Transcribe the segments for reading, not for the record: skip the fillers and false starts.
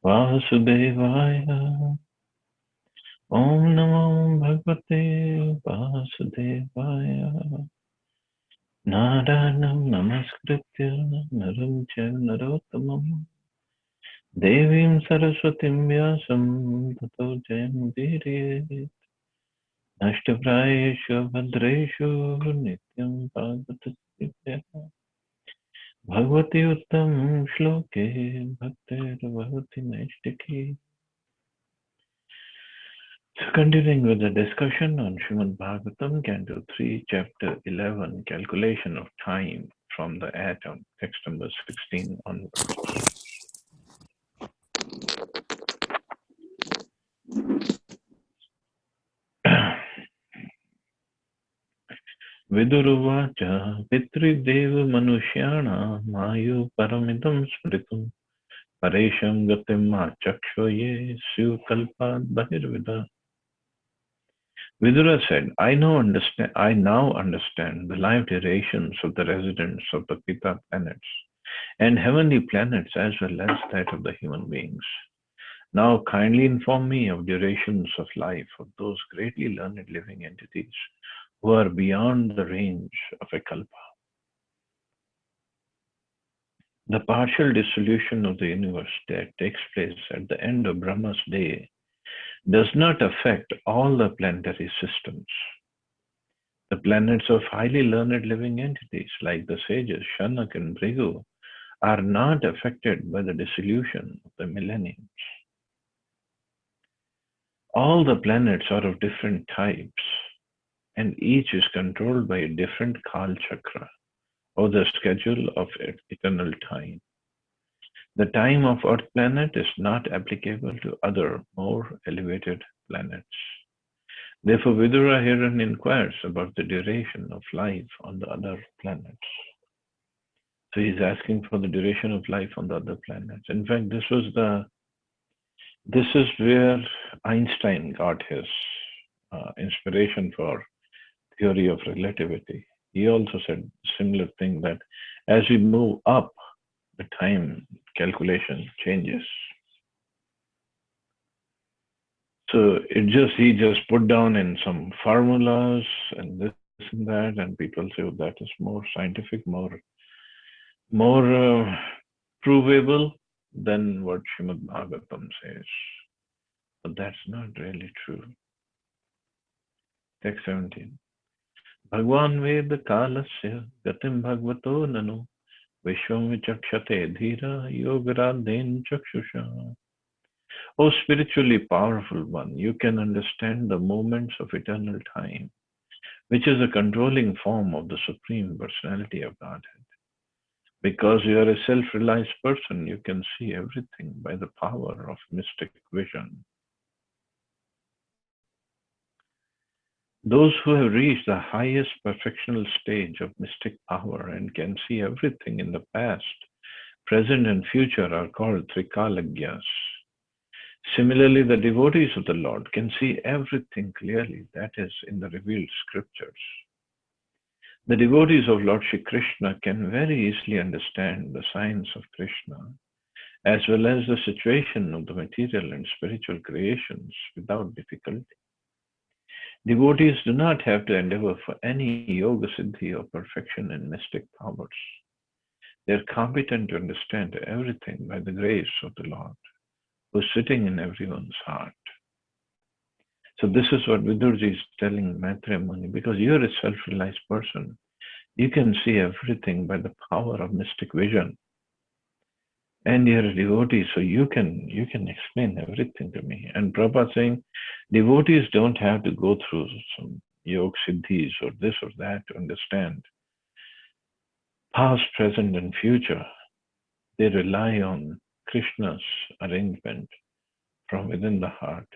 Vasudevaya. Om Namo Bhagavate Vasudevaya. Narayanam Namaskritya Naram Chaiva Narottamam Devim Saraswatim Vyasam Tato Jayamudire Nashtaprayeshu Bhadreshu Nityam Bhagavatasya Bhagavati Uttam Shloke Bhaktir Bhavati Naishtaki. So continuing with the discussion on Srimad Bhagavatam, Canto 3, Chapter 11, Calculation of Time from the Atom, text number 16 onwards. Viduruvacha Pitrideva Manushyanam Mayu Paramidam Smritum Paresham Gatim Chakshoye Kalpad Bahirvida. Vidura said, I now understand the life durations of the residents of the Pita planets and heavenly planets as well as that of the human beings. Now kindly inform me of durations of life of those greatly learned living entities who are beyond the range of a kalpa. The partial dissolution of the universe that takes place at the end of Brahma's day does not affect all the planetary systems. The planets of highly learned living entities like the sages Shanak and Bhrigu are not affected by the dissolution of the millenniums. All the planets are of different types, and each is controlled by a different Kal Chakra, or the schedule of eternal time. The time of Earth planet is not applicable to other, more elevated planets. Therefore, Vidura herein inquires about the duration of life on the other planets. So he's asking for the duration of life on the other planets. In fact, this is where Einstein got his inspiration for theory of relativity. He also said similar thing that as we move up, the time calculation changes. So he just put down in some formulas and this and that, and people say, oh, that is more scientific, more provable than what Srimad Bhagavatam says. But that's not really true. Text 17. Bhagwan Veda Kalasya Gatim Bhagavato Nanu Vishwam Vichakshate Dhira Yogaradhen Chakshusha. O spiritually powerful one, you can understand the moments of eternal time, which is a controlling form of the Supreme Personality of Godhead. Because you are a self-realized person, you can see everything by the power of mystic vision. Those who have reached the highest perfectional stage of mystic power and can see everything in the past, present, and future are called Trikalaggyas. Similarly, the devotees of the Lord can see everything clearly, that is, in the revealed scriptures. The devotees of Lord Shri Krishna can very easily understand the signs of Krishna, as well as the situation of the material and spiritual creations without difficulty. Devotees do not have to endeavor for any yoga siddhi or perfection in mystic powers. They are competent to understand everything by the grace of the Lord, who is sitting in everyone's heart. So this is what Vidurji is telling Maitreya Muni, because you are a self-realized person, you can see everything by the power of mystic vision. And you're a devotee, so you can explain everything to me. And Prabhupada saying, devotees don't have to go through some yoga siddhis or this or that to understand past, present, and future. They rely on Krishna's arrangement from within the heart.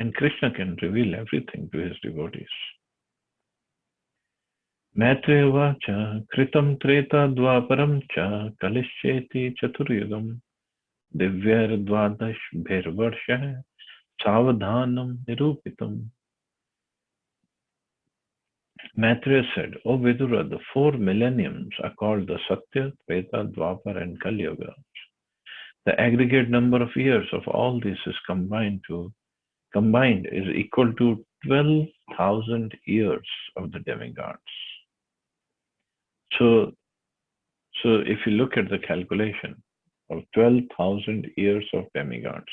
And Krishna can reveal everything to his devotees. Maitreya vacha kritam treta dvaparam cha kalishcheti chaturyugam divyar dvadash bhairvarsha savadhanam nirupitam. Maitreya said, O Vidura, the 4 millenniums are called the Satya, Treta, Dwapar, and Kali Yuga. The aggregate number of years of all this is combined is equal to 12,000 years of the demigods. So, so if you look at the calculation of 12,000 years of demigods,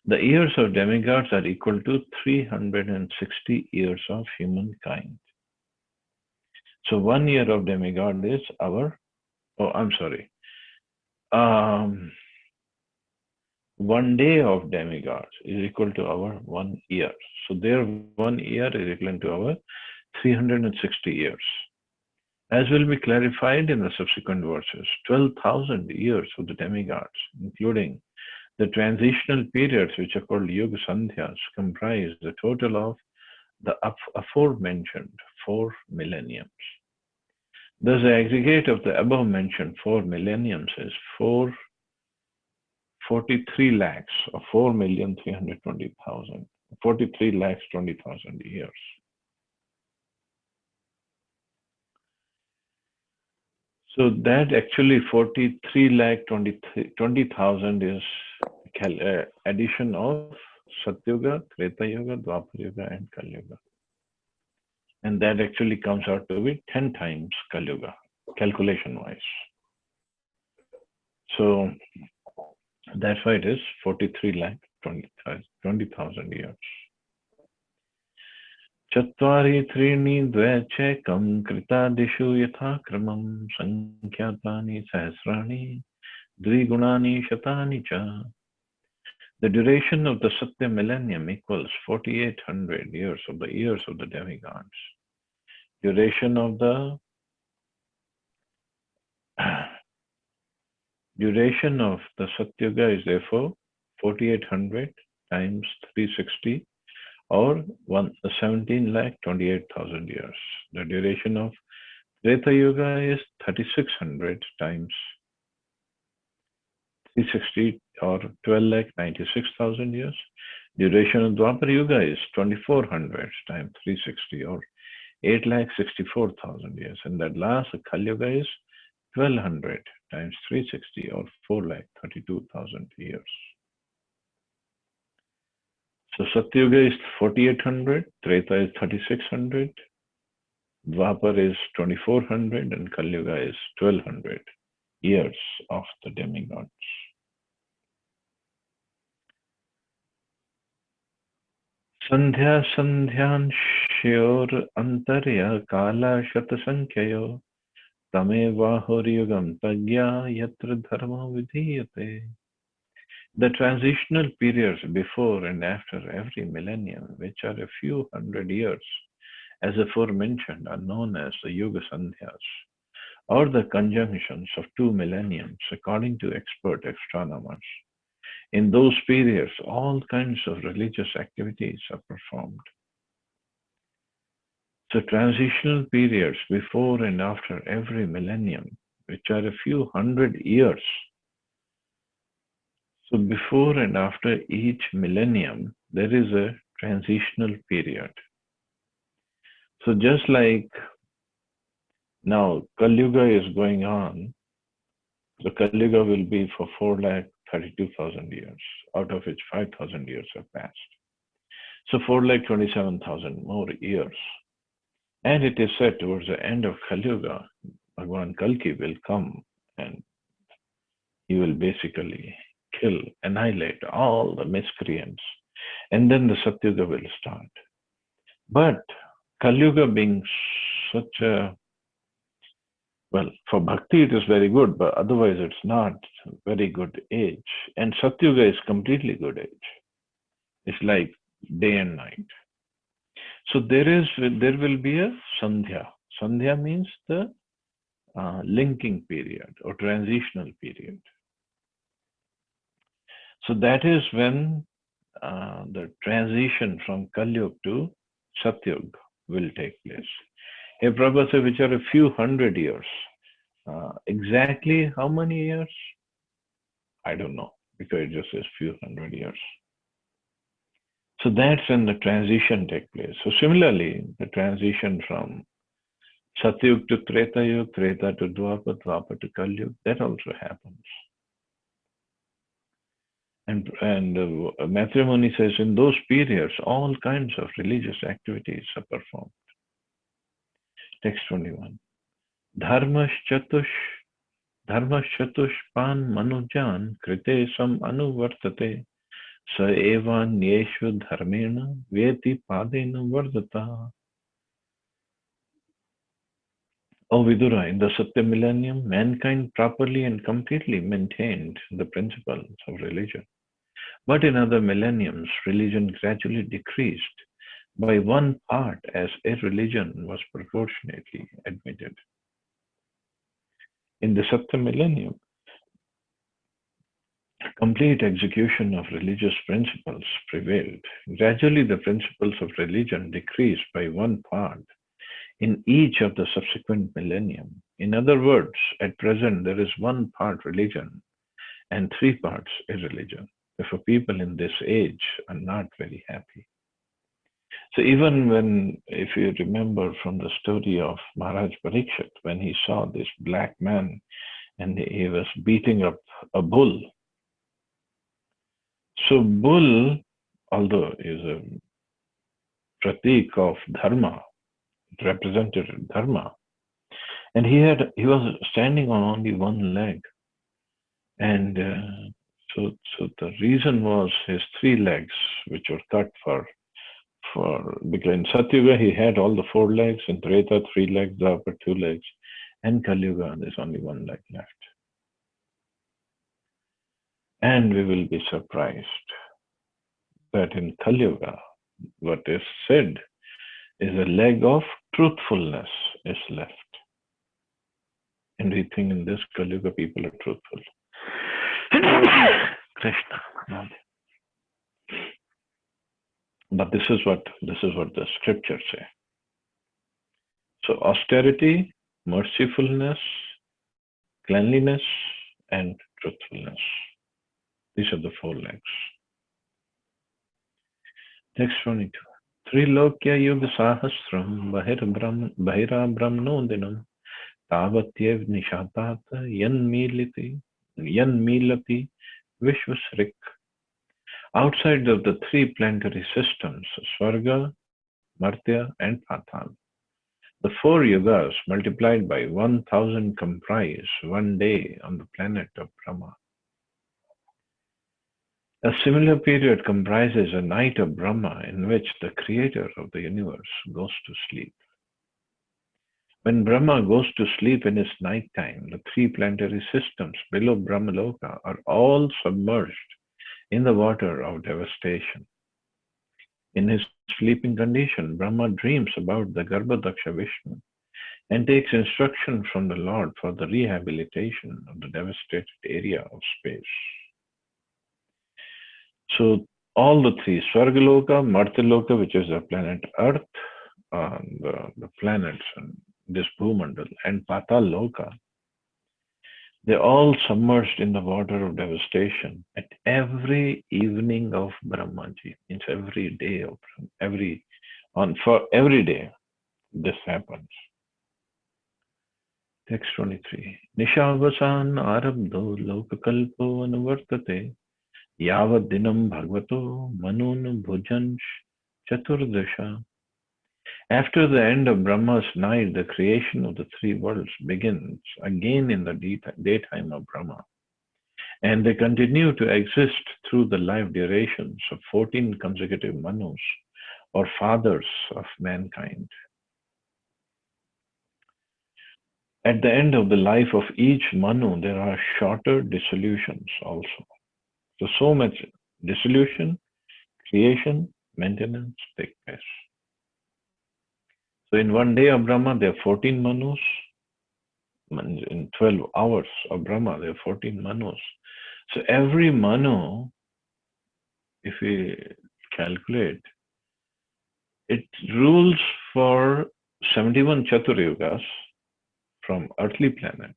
the years of demigods are equal to 360 years of humankind. So 1 year of demigod is our, oh, I'm sorry. 1 day of demigods is equal to our 1 year. So their 1 year is equal to our 360 years. As will be clarified in the subsequent verses, 12,000 years of the demigods, including the transitional periods which are called Yuga Sandhyas, comprise the total of the aforementioned 4 millenniums. Thus, the aggregate of the above mentioned 4 millenniums is 43 lakhs or 4,320,000, 43 lakhs 20,000 years. So that actually 43 lakh 20,000 is addition of Satyuga, Treta Yuga, Dwapar Yuga, and Kali Yuga. And that actually comes out to be 10 times Kali Yuga, calculation-wise. So that's why it is 43 lakh 20,000 years. चत्वारि त्रीणि द्वे चैकं कृतादिषु यथाक्रमं संख्यातानि सहस्राणि द्विगुणानि शतानि च. The duration of the Satya millennium equals 4,800 years of the demigods. Duration of the Satyuga is therefore 4,800 times 360 or 17,28,000 years. The duration of Treta Yuga is 3,600 times 360 or 12,96,000 years. Duration of Dwapar Yuga is 2,400 times 360 or 8,64,000 years. And that last Kali Yuga is 1,200 times 360 or 4,32,000 years. So Satyuga is 4,800, Treta is 3,600, Dwapar is 2,400, and Kali Yuga is 1,200 years of the demigods. Sandhya sandhyanshyor antarya kala shatasankhayo tamevahoryugam tagya yatra dharma vidhiyate. The transitional periods before and after every millennium, which are a few hundred years, as aforementioned, are known as the Yuga Sandhyas, or the conjunctions of 2 millenniums, according to expert astronomers. In those periods, all kinds of religious activities are performed. So transitional periods before and after every millennium, which are a few hundred years. So before and after each millennium, there is a transitional period. So just like now Kali Yuga is going on, so Kali Yuga will be for 4,32,000 years, out of which 5,000 years have passed. So 4,27,000 more years. And it is said towards the end of Kali Yuga, Bhagavan Kalki will come and he will basically kill, annihilate all the miscreants. And then the Satyuga will start. But Kali Yuga being such a, well, for bhakti it is very good, but otherwise it's not a very good age. And Satyuga is completely good age. It's like day and night. So there will be a Sandhya. Sandhya means the linking period or transitional period. So that is when the transition from Kali Yuga to Satyuga will take place. Here Prabhupada said, which are a few hundred years. Exactly how many years? I don't know, because it just says few hundred years. So that's when the transition takes place. So similarly, the transition from Satyuga to Treta Yuga, Treta to Dwapar, Dwapar to Kali Yuga, that also happens. And matrimony says in those periods, all kinds of religious activities are performed. Text 21. Dharmaschatush Dharmaschatushpan manujan krite sam anuvartate sa evanyeshu dharmena veti padena vardata. O Vidura, in the Satya Millennium, mankind properly and completely maintained the principles of religion. But in other millenniums, religion gradually decreased by one part as irreligion was proportionately admitted. In the Satya Millennium, complete execution of religious principles prevailed. Gradually, the principles of religion decreased by one part in each of the subsequent millennium. In other words, at present, there is one part religion and three parts irreligion. Therefore, people in this age are not very happy. So even when, if you remember from the story of Maharaj Parikshit, when he saw this black man and he was beating up a bull. So bull, although is a pratik of dharma, it represented dharma, and he was standing on only one leg, and so the reason was his three legs, which were cut for because in Satyuga he had all the four legs, in Treta 3 legs, Dwapar 2 legs, and Kalyuga there's only one leg left. And we will be surprised that in Kalyuga, what is said is a leg of truthfulness is left. And we think in this Kalyuga people are truthful. Krishna. But this is what the scriptures say. So austerity, mercifulness, cleanliness, and truthfulness. These are the four legs. Text 22. Trilokya yuga sahasram bahira brahmnodinam tavatyev nishatata yan milati vishvasrik. Outside of the three planetary systems, Swarga, Martya, and Patal, the four yugas multiplied by 1000 comprise one day on the planet of Brahma. A similar period comprises a night of Brahma in which the creator of the universe goes to sleep. When Brahma goes to sleep in his night time, the three planetary systems below Brahmaloka are all submerged in the water of devastation. In his sleeping condition, Brahma dreams about the Garbhadaksha Vishnu and takes instruction from the Lord for the rehabilitation of the devastated area of space. So all the three, Swargaloka, Martyaloka, which is the planet Earth, the planets and this Bhumandal, and Pataloka, they're all submerged in the water of devastation at every evening of Brahmaji. Means every day of for every day this happens. Text 23. Nishavasan arabdho lokakalpo anuvartate yavad dinam bhagavato manun bhujansh chaturdasha. After the end of Brahma's night, the creation of the three worlds begins again in the daytime of Brahma. And they continue to exist through the life durations of 14 consecutive Manus, or fathers of mankind. At the end of the life of each Manu, there are shorter dissolutions also. So much dissolution, creation, maintenance take place. So in one day of Brahma, there are 14 Manus. In 12 hours of Brahma, there are 14 Manus. So every Manu, if we calculate, it rules for 71 Chaturyugas from earthly planet.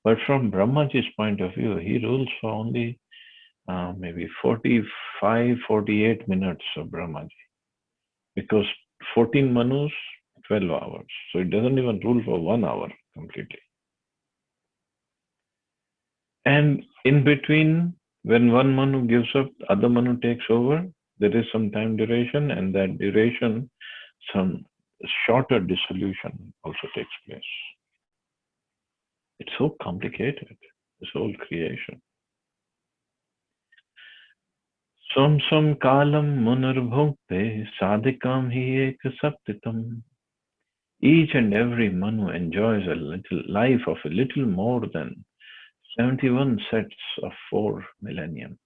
But from Brahmaji's point of view, he rules for only maybe 45, 48 minutes of Brahmaji. Because 14 Manus, 12 hours. So it doesn't even rule for 1 hour completely. And in between, When one Manu gives up, other Manu takes over. There is some time duration, and that duration, some shorter dissolution also takes place. It's so complicated, this whole creation. Swam kalam munarbhukte sadhikam hi ek saptitam. Each and every Manu enjoys a little life of a little more than 71 sets of 4 millenniums.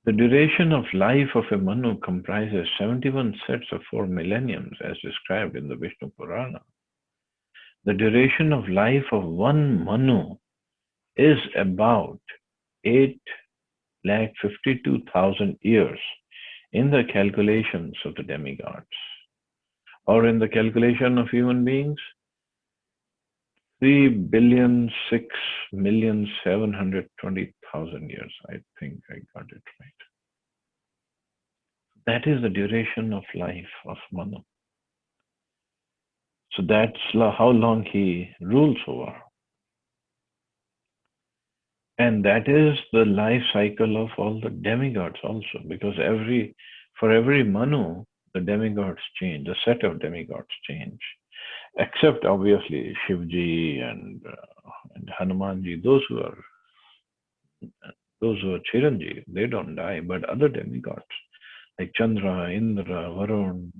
The duration of life of a Manu comprises 71 sets of 4 millenniums as described in the Vishnu Purana. The duration of life of one Manu is about 8,52,000 years in the calculations of the demigods. Or in the calculation of human beings, 3,006,720,000 years. I think I got it right. That is the duration of life of Manu. So that's how long he rules over. And that is the life cycle of all the demigods also, because for every Manu, the demigods change, the set of demigods change. Except obviously Shivji and Hanumanji, those who are Chiranji, they don't die, but other demigods like Chandra, Indra, Varun,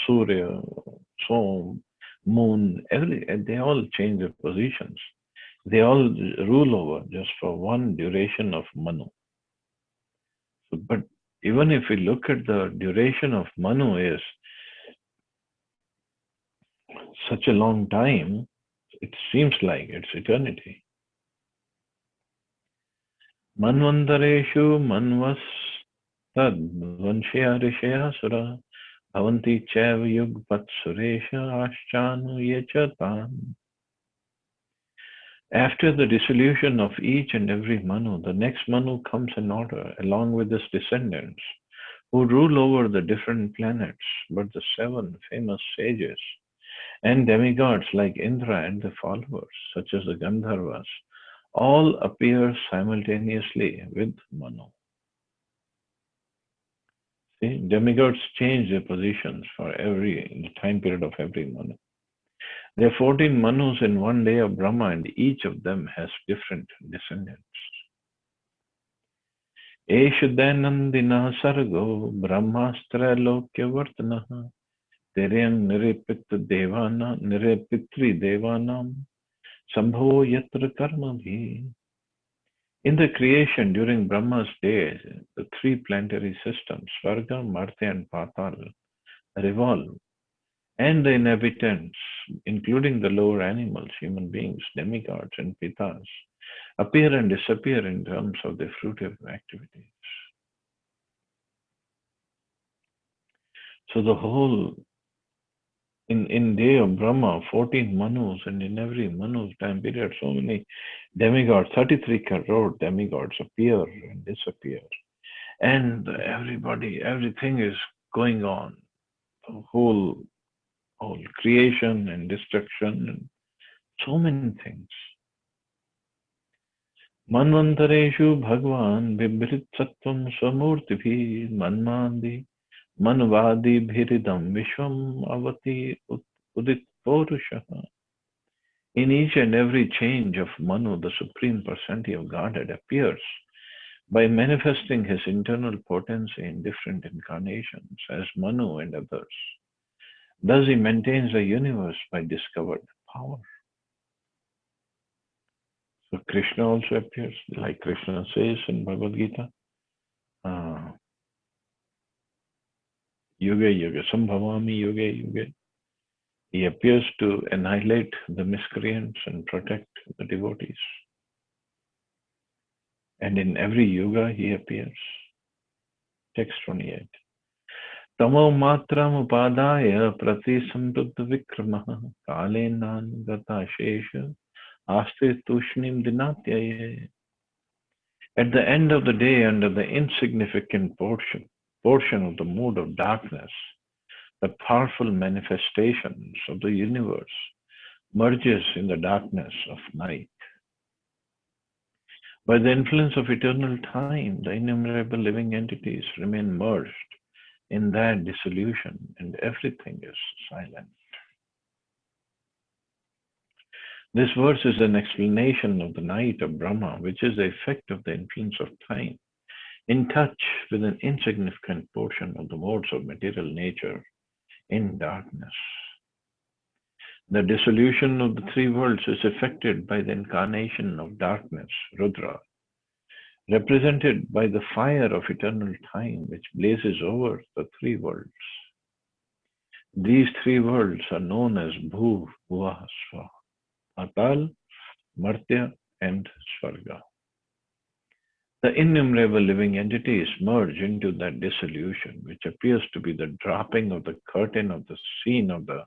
Surya, Som, Moon, they all change their positions. They all rule over just for one duration of Manu. So, but even if we look at the duration of Manu is such a long time, it seems like it's eternity. Manvantareshu manvas tad vanshya rishaya sura bhavanti chav yugpat suresha aschanu yechatam. After the dissolution of each and every Manu, the next Manu comes in order along with his descendants who rule over the different planets, but the 7 famous sages and demigods like Indra and the followers, such as the Gandharvas, all appear simultaneously with Manu. See, demigods change their positions for the time period of every Manu. There are 14 Manus in one day of Brahma, and each of them has different descendants. Eshudanandina sargo brahmastra lokya vartanaha Teryang nirepitri devanam sambho yatra karma bhi. In the creation during Brahma's days, the 3 planetary systems, Svarga, Martya and Patal, revolve, and the inhabitants, including the lower animals, human beings, demigods, and pitas, appear and disappear in terms of their fruitive activities. So the whole, in day of Brahma, 14 Manus, and in every Manu's time period, so many demigods, 33 crore demigods appear and disappear. And everything is going on. The whole creation and destruction and so many things. Manvantareshu Bhagwan Vibhrit Sattvam Swamurtibhi Manmandi Manvadi Bhiridam Vishwam Avati Udit Purushaha. In each and every change of Manu, the Supreme Personality of Godhead appears by manifesting his internal potency in different incarnations as Manu and others. Thus he maintains the universe by discovered power. So Krishna also appears, like Krishna says in Bhagavad Gita, Yuga Yuga Sambhavami Yuga Yuga. He appears to annihilate the miscreants and protect the devotees. And in every yuga he appears. Text 28. Tamo matram upadaya prati samruddha vikramaha kalenan gata shesha aste tushnim dinatyaye. At the end of the day, under the insignificant portion of the mood of darkness, the powerful manifestations of the universe merges in the darkness of night. By the influence of eternal time, the innumerable living entities remain merged in that dissolution, and everything is silent. This verse is an explanation of the night of Brahma, which is the effect of the influence of time, in touch with an insignificant portion of the modes of material nature in darkness. The dissolution of the three worlds is effected by the incarnation of darkness, Rudra, represented by the fire of eternal time which blazes over the three worlds. These three worlds are known as Bhuv, Bhuva, Swaha, Patal, Martya, and Swarga. The innumerable living entities merge into that dissolution, which appears to be the dropping of the curtain of the scene of the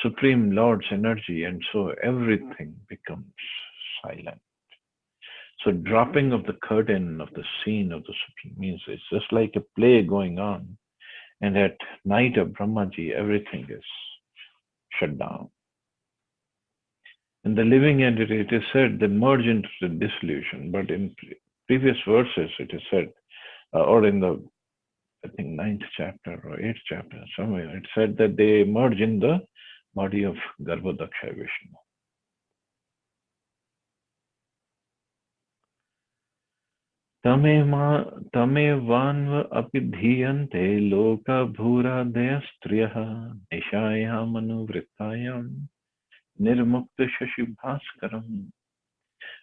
Supreme Lord's energy, and so everything becomes silent. So, dropping of the curtain of the scene of the Supreme means it's just like a play going on, and at night of Brahmaji, everything is shut down. In the living entity, it is said they merge into the dissolution, but in previous verses, it is said, or in the, I think, ninth chapter or eighth chapter, somewhere, it said that they merge in the body of Garbhodaksha Vishnu. तमेवान्व अपि धीयन्ते लोकभूरादयः स्त्रियः निशायामनुवृत्तायां nirmukta-shashi-bhaskaram.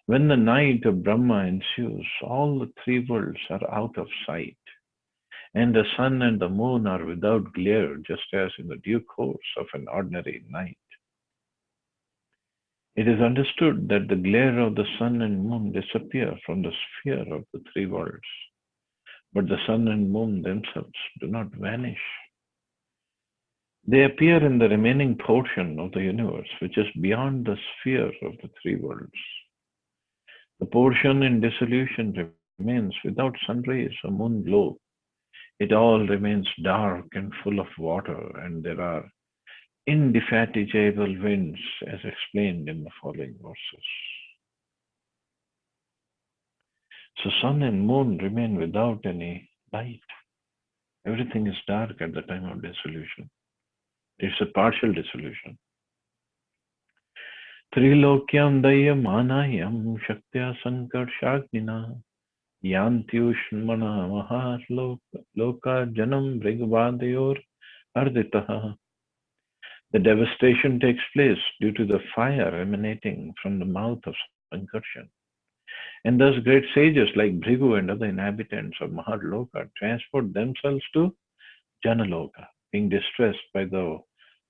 When the night of Brahma ensues, all the three worlds are out of sight, and the sun and the moon are without glare, just as in the due course of an ordinary night. It is understood that the glare of the sun and moon disappear from the sphere of the three worlds, but the sun and moon themselves do not vanish. They appear in the remaining portion of the universe, which is beyond the sphere of the three worlds. The portion in dissolution remains without sun rays or moon glow. It all remains dark and full of water, and there are indefatigable winds, as explained in the following verses. So sun and moon remain without any light. Everything is dark at the time of dissolution. It's a partial dissolution. Trilokyam dayamanayam shaktya sankarshagnina yantyushmana mahaloka janam brigvadayor arditaha. The devastation takes place due to the fire emanating from the mouth of Sankarshan. And thus great sages like Bhrigu and other inhabitants of Mahaloka transport themselves to Janaloka, being distressed by the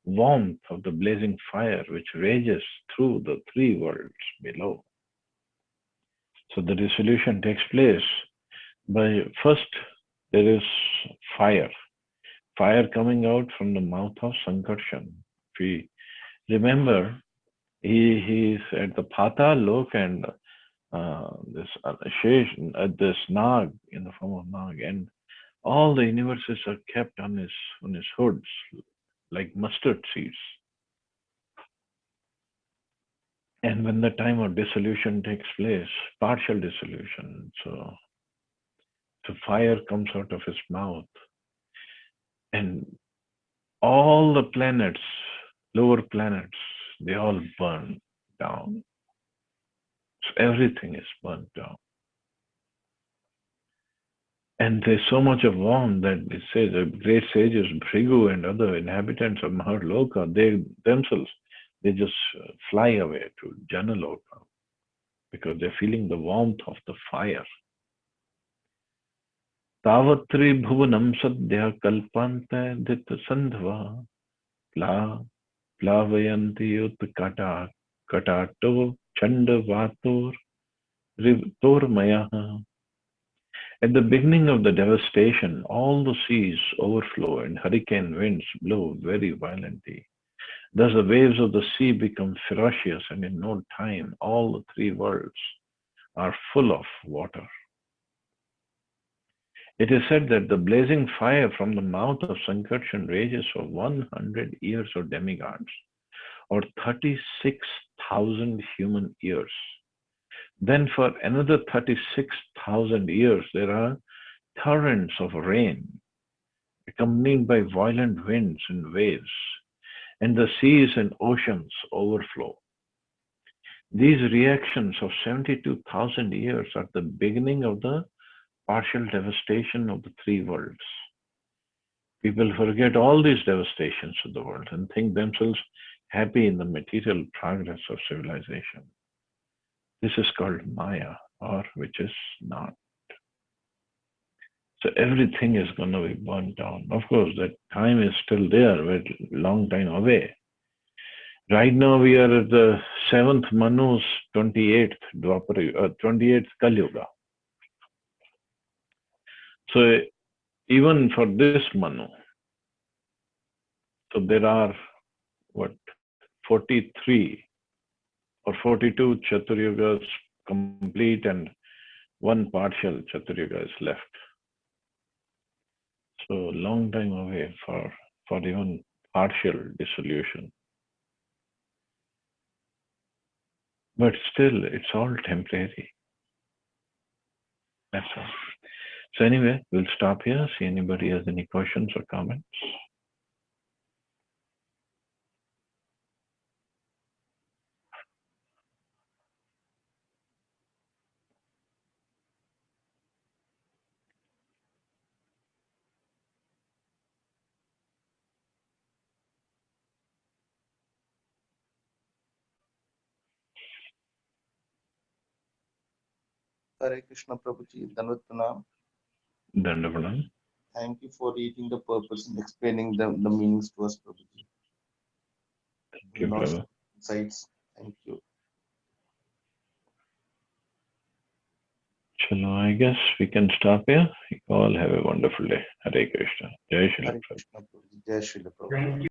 warmth of the blazing fire which rages through the three worlds below. So the dissolution takes place by first there is fire coming out from the mouth of Sankarshan. If we remember, he is at the Patal Lok and this Nag in the form of Nag, and all the universes are kept on his hoods like mustard seeds. And when the time of dissolution takes place, partial dissolution, so fire comes out of his mouth, and all the planets, lower planets, they all burn down. So everything is burnt down. And there's so much of warmth that it says the great sages, Bhrigu and other inhabitants of Mahaloka, they themselves, they just fly away to Janaloka because they're feeling the warmth of the fire. Tavatri bhuvanam sadhya kalpanta dita sandhva plavayanti ut katato chanda vator ritormaya. At the beginning of the devastation, all the seas overflow and hurricane winds blow very violently. Thus the waves of the sea become ferocious, and in no time all the three worlds are full of water. It is said that the blazing fire from the mouth of Sankarshan rages for 100 years of demigods, or 36,000 human years. Then for another 36,000 years, there are torrents of rain, accompanied by violent winds and waves, and the seas and oceans overflow. These reactions of 72,000 years are the beginning of the partial devastation of the three worlds. People forget all these devastations of the world and think themselves happy in the material progress of civilization. This is called Maya, or which is not. So everything is going to be burnt down. Of course, that time is still there, but long time away. Right now, we are at the 7th Manu's 28th 28th Kali Yuga. So even for this Manu, so there are what 43 or 42 Chaturyugas complete and one partial Chaturyuga is left. So long time away for even partial dissolution. But still, it's all temporary. That's all. So anyway, we'll stop here. See anybody has any questions or comments. Hare Krishna Prabhuji, Dandavat Pranam. Dandavanam. Thank you for reading the purpose and explaining the meanings to us, Prabhuji. Thank you, Lots brother. of insights. Thank you. Chalo, I guess we can stop here. You all have a wonderful day. Hare Krishna. Jai Shri Hare Prabhu. Krishna Prabhuji. Jai Srila Prabhupada.